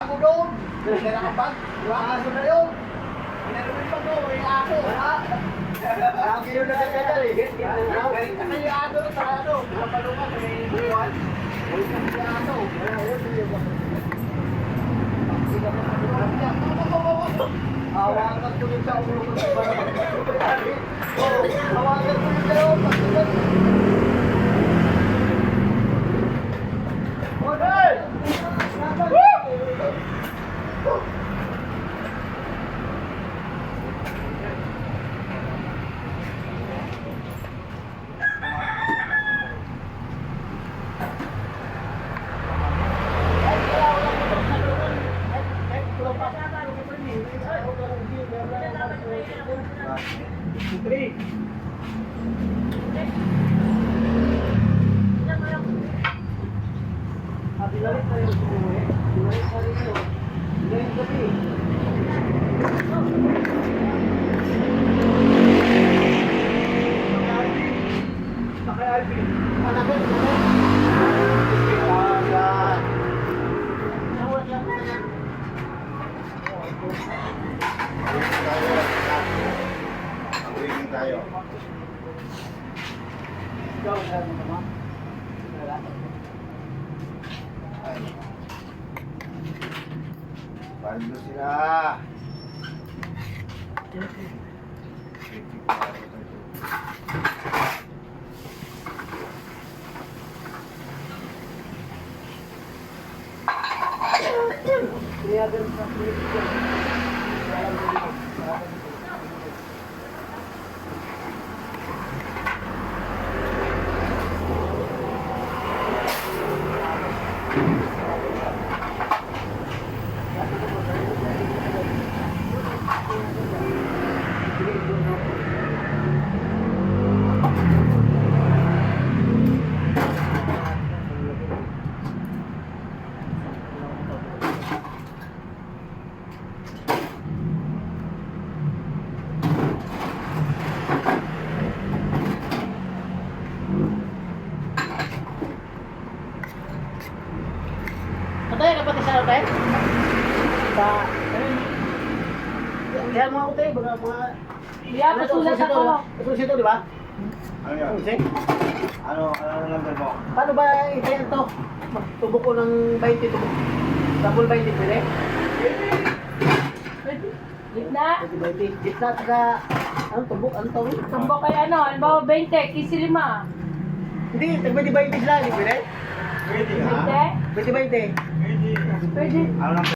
Ako doon. Nakakabag. Aso na yun. Inarumin pa ko. May aso. Ang kilo na sa kanya eh. Kasi yung aso sa ano. Kapalungan. May buwan. May aso. Hawakan ko din sa ulo ko. Hawakan ko din sa ulo ko. Binalik tayo sa uwi. Binalik tayo ito. Binalik gabi. Sakay Alvin. Manakit. Ayan. Nawat lang na yan. Ang tayo. Ikaw, saan mo naman? Wala. Bando sila. Kinihagan sa Pilipinas. Patay ka pati sa hotel? Sa... Kaya mga hotel, mga... Yeah, pasulat ako. Pasulat ito, di ba? Ano yan? Pasulat? Ano number mo? Paano ba itayan to? Tubok ko ng 20 tubok. Double 20 pwede? Gitna. 20. Gitna taga... Anong tubok? Anong tawag? Tumbok kay ano, halimbawa 20, kisi 5. Hindi, tag 20 sila, hindi pwede? Pwede ha? 20? 20. Pwede. Pwede. Ano number?